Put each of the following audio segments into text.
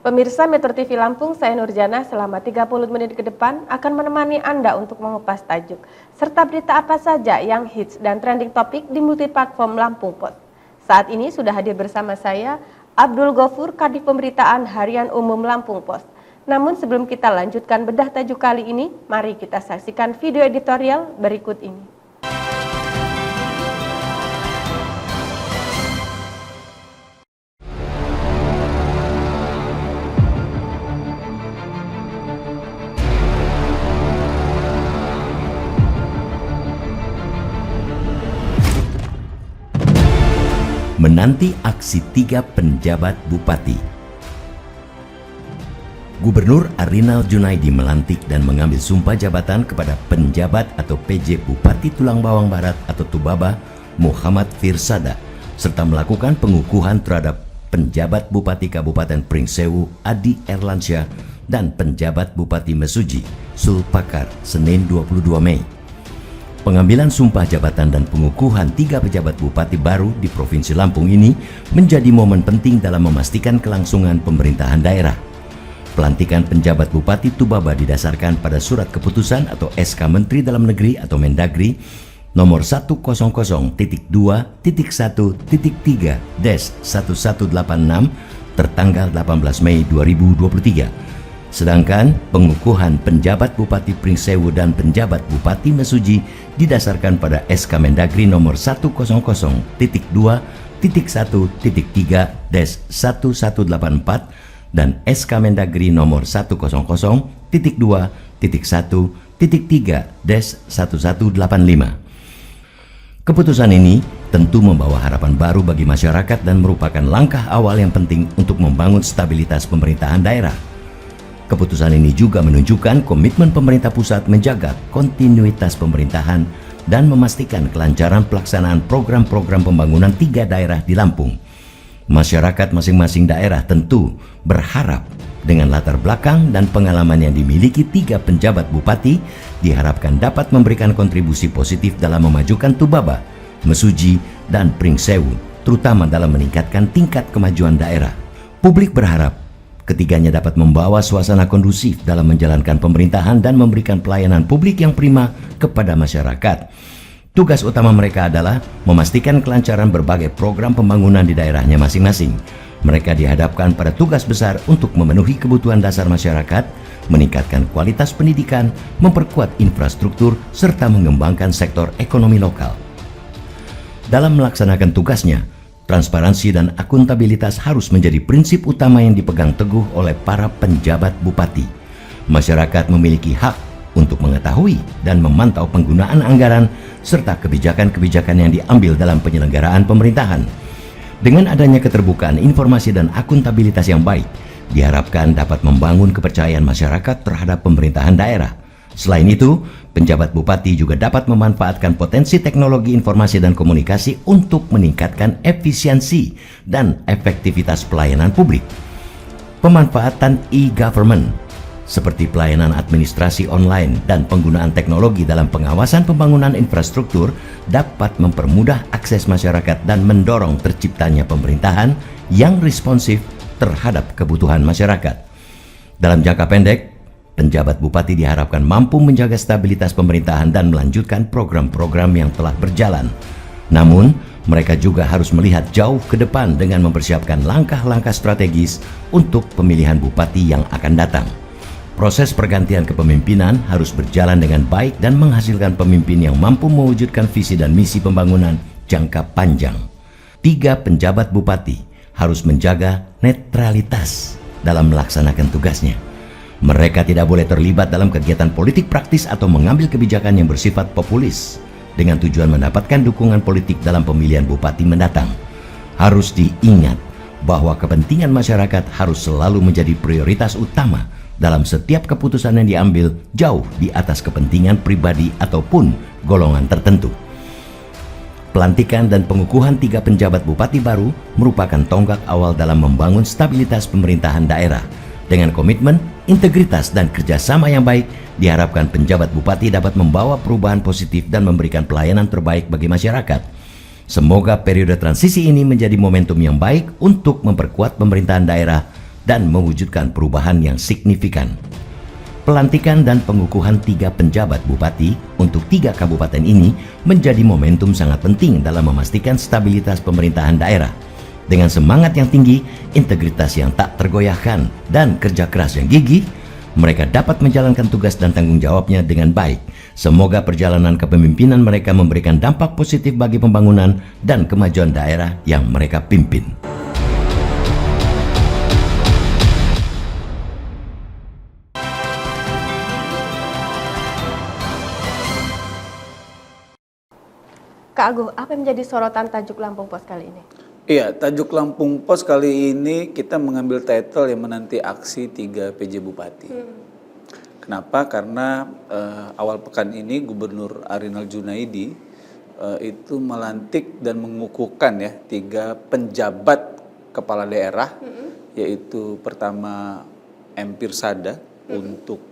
Pemirsa Metro TV Lampung, saya Nurjana selama 30 menit ke depan akan menemani Anda untuk mengupas tajuk serta berita apa saja yang hits dan trending topik di multiplatform Lampung Post. Saat ini sudah hadir bersama saya Abdul Ghafur, Kadif Pemberitaan Harian Umum Lampung Post. Namun sebelum kita lanjutkan bedah tajuk kali ini, mari kita saksikan video editorial berikut ini. Menanti aksi 3 penjabat bupati. Gubernur Arinal Junaidi melantik dan mengambil sumpah jabatan kepada penjabat atau PJ Bupati Tulang Bawang Barat atau Tubaba Muhammad Firsada, serta melakukan pengukuhan terhadap penjabat Bupati Kabupaten Pringsewu Adi Erlansyah dan penjabat Bupati Mesuji Sulpakar Senin 22 Mei. Pengambilan sumpah jabatan dan pengukuhan 3 pejabat bupati baru di Provinsi Lampung ini menjadi momen penting dalam memastikan kelangsungan pemerintahan daerah. Pelantikan penjabat bupati Tubaba didasarkan pada surat keputusan atau SK Menteri Dalam Negeri atau Mendagri nomor 100.1.3/1186 tertanggal 18 Mei 2023. Sedangkan pengukuhan penjabat Bupati Pringsewu dan penjabat Bupati Mesuji didasarkan pada SK Mendagri nomor 100.2.3/1184 dan SK Mendagri nomor 100.2.1.3/1185. Keputusan ini tentu membawa harapan baru bagi masyarakat dan merupakan langkah awal yang penting untuk membangun stabilitas pemerintahan daerah. Keputusan ini juga menunjukkan komitmen pemerintah pusat menjaga kontinuitas pemerintahan dan memastikan kelancaran pelaksanaan program-program pembangunan 3 daerah di Lampung. Masyarakat masing-masing daerah tentu berharap dengan latar belakang dan pengalaman yang dimiliki 3 penjabat bupati diharapkan dapat memberikan kontribusi positif dalam memajukan Tubaba, Mesuji, dan Pringsewu, terutama dalam meningkatkan tingkat kemajuan daerah. Publik berharap ketiganya dapat membawa suasana kondusif dalam menjalankan pemerintahan dan memberikan pelayanan publik yang prima kepada masyarakat. Tugas utama mereka adalah memastikan kelancaran berbagai program pembangunan di daerahnya masing-masing. Mereka dihadapkan pada tugas besar untuk memenuhi kebutuhan dasar masyarakat, meningkatkan kualitas pendidikan, memperkuat infrastruktur, serta mengembangkan sektor ekonomi lokal. Dalam melaksanakan tugasnya, transparansi dan akuntabilitas harus menjadi prinsip utama yang dipegang teguh oleh para penjabat bupati. Masyarakat memiliki hak untuk mengetahui dan memantau penggunaan anggaran serta kebijakan-kebijakan yang diambil dalam penyelenggaraan pemerintahan. Dengan adanya keterbukaan informasi dan akuntabilitas yang baik, diharapkan dapat membangun kepercayaan masyarakat terhadap pemerintahan daerah. Selain itu, penjabat bupati juga dapat memanfaatkan potensi teknologi informasi dan komunikasi untuk meningkatkan efisiensi dan efektivitas pelayanan publik. Pemanfaatan e-government seperti pelayanan administrasi online dan penggunaan teknologi dalam pengawasan pembangunan infrastruktur dapat mempermudah akses masyarakat dan mendorong terciptanya pemerintahan yang responsif terhadap kebutuhan masyarakat. Dalam jangka pendek, penjabat bupati diharapkan mampu menjaga stabilitas pemerintahan dan melanjutkan program-program yang telah berjalan. Namun, mereka juga harus melihat jauh ke depan dengan mempersiapkan langkah-langkah strategis untuk pemilihan bupati yang akan datang. Proses pergantian kepemimpinan harus berjalan dengan baik dan menghasilkan pemimpin yang mampu mewujudkan visi dan misi pembangunan jangka panjang. 3 penjabat bupati harus menjaga netralitas dalam melaksanakan tugasnya. Mereka tidak boleh terlibat dalam kegiatan politik praktis atau mengambil kebijakan yang bersifat populis dengan tujuan mendapatkan dukungan politik dalam pemilihan bupati mendatang. Harus diingat bahwa kepentingan masyarakat harus selalu menjadi prioritas utama dalam setiap keputusan yang diambil, jauh di atas kepentingan pribadi ataupun golongan tertentu. Pelantikan dan pengukuhan 3 penjabat bupati baru merupakan tonggak awal dalam membangun stabilitas pemerintahan daerah. Dengan komitmen, integritas, dan kerjasama yang baik, diharapkan penjabat bupati dapat membawa perubahan positif dan memberikan pelayanan terbaik bagi masyarakat. Semoga periode transisi ini menjadi momentum yang baik untuk memperkuat pemerintahan daerah dan mewujudkan perubahan yang signifikan. Pelantikan dan pengukuhan 3 penjabat bupati untuk 3 kabupaten ini menjadi momentum sangat penting dalam memastikan stabilitas pemerintahan daerah. Dengan semangat yang tinggi, integritas yang tak tergoyahkan, dan kerja keras yang gigih, mereka dapat menjalankan tugas dan tanggung jawabnya dengan baik. Semoga perjalanan kepemimpinan mereka memberikan dampak positif bagi pembangunan dan kemajuan daerah yang mereka pimpin. Kak Agung, apa yang menjadi sorotan tajuk Lampung Pos kali ini? Iya, tajuk Lampung Pos kali ini kita mengambil title yang menanti aksi 3 PJ Bupati. Kenapa? Karena awal pekan ini Gubernur Arinal Junaidi itu melantik dan mengukuhkan ya 3 penjabat kepala daerah, yaitu pertama M. Pirsada untuk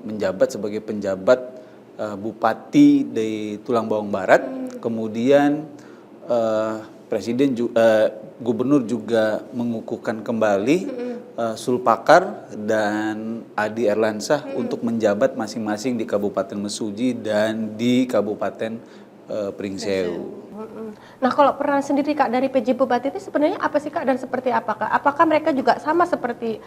menjabat sebagai penjabat Bupati di Tulang Bawang Barat, kemudian Gubernur juga mengukuhkan kembali Sulpakar dan Adi Erlansah untuk menjabat masing-masing di Kabupaten Mesuji dan di Kabupaten Pringsewu. Nah, kalau peran sendiri Kak dari PJ Bupati itu sebenarnya apa sih Kak dan seperti apa Kak? Apakah mereka juga sama seperti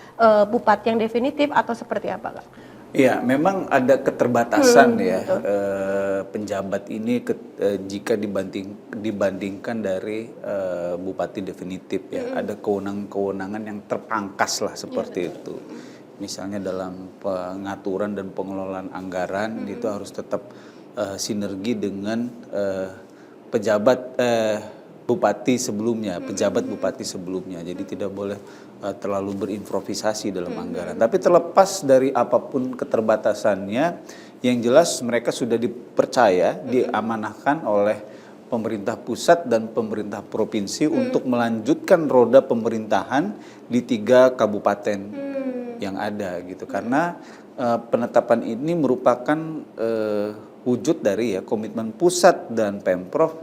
Bupati yang definitif atau seperti apa Kak? Iya, memang ada keterbatasan ya penjabat ini jika dibandingkan dari bupati definitif ya. Ada kewenangan-kewenangan yang terpangkas lah seperti itu. Misalnya dalam pengaturan dan pengelolaan anggaran itu harus tetap sinergi dengan pejabat bupati sebelumnya, pejabat bupati sebelumnya. Jadi tidak boleh terlalu berimprovisasi dalam anggaran. Tapi terlepas dari apapun keterbatasannya, yang jelas mereka sudah dipercaya, diamanahkan oleh pemerintah pusat dan pemerintah provinsi untuk melanjutkan roda pemerintahan di 3 kabupaten yang ada gitu. Karena penetapan ini merupakan wujud dari ya komitmen pusat dan Pemprov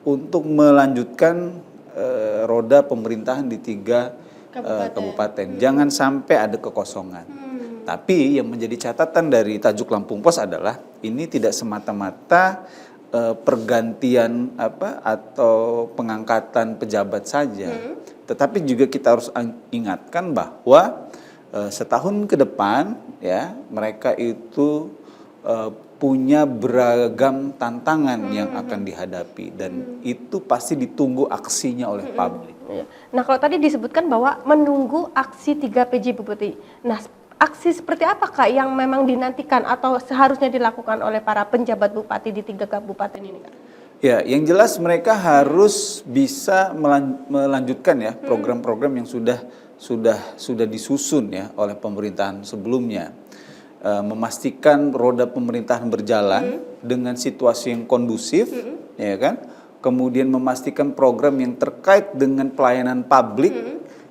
untuk melanjutkan roda pemerintahan di 3 kabupaten. Jangan sampai ada kekosongan. Tapi yang menjadi catatan dari tajuk Lampung Pos adalah ini tidak semata-mata pergantian atau pengangkatan pejabat saja. Tetapi juga kita harus ingatkan bahwa setahun ke depan ya mereka itu punya beragam tantangan yang akan dihadapi dan itu pasti ditunggu aksinya oleh publik. Nah, kalau tadi disebutkan bahwa menunggu aksi 3 PJ Bupati. Nah, aksi seperti apa Kak yang memang dinantikan atau seharusnya dilakukan oleh para penjabat bupati di 3 kabupaten ini Kak? Ya, yang jelas mereka harus bisa melanjutkan ya program-program yang sudah disusun ya oleh pemerintahan sebelumnya. Memastikan roda pemerintahan berjalan dengan situasi yang kondusif, ya kan? Kemudian memastikan program yang terkait dengan pelayanan publik,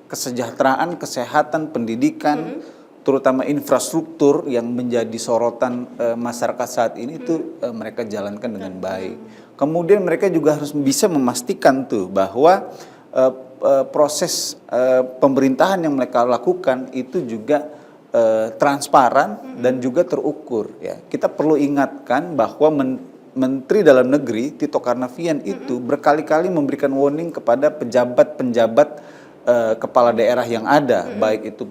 kesejahteraan, kesehatan, pendidikan, terutama infrastruktur yang menjadi sorotan masyarakat saat ini itu mereka jalankan dengan baik. Kemudian mereka juga harus bisa memastikan tuh bahwa proses pemerintahan yang mereka lakukan itu juga transparan dan juga terukur ya. Kita perlu ingatkan bahwa Menteri Dalam Negeri Tito Karnavian itu berkali-kali memberikan warning kepada pejabat-penjabat kepala daerah yang ada, baik itu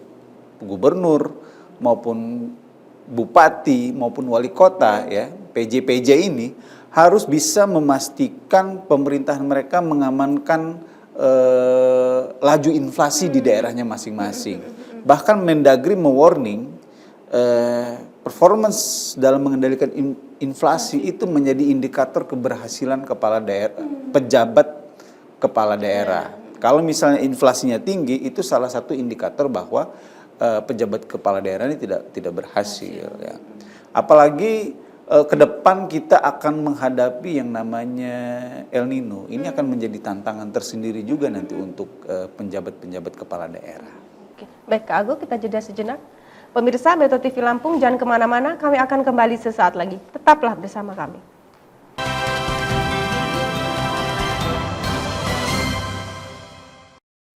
gubernur maupun bupati maupun wali kota ya. PJ-PJ ini harus bisa memastikan pemerintahan mereka mengamankan laju inflasi di daerahnya masing-masing. Bahkan Mendagri mewarning performance dalam mengendalikan inflasi itu menjadi indikator keberhasilan kepala daerah, pejabat kepala daerah. Kalau misalnya inflasinya tinggi, itu salah satu indikator bahwa pejabat kepala daerah ini tidak berhasil. Ya. Apalagi ke depan kita akan menghadapi yang namanya El Nino. Ini akan menjadi tantangan tersendiri juga nanti untuk penjabat-penjabat kepala daerah. Oke. Baik Kak Agung, kita jeda sejenak. Pemirsa Metro TV Lampung, jangan kemana-mana, kami akan kembali sesaat lagi. Tetaplah bersama kami.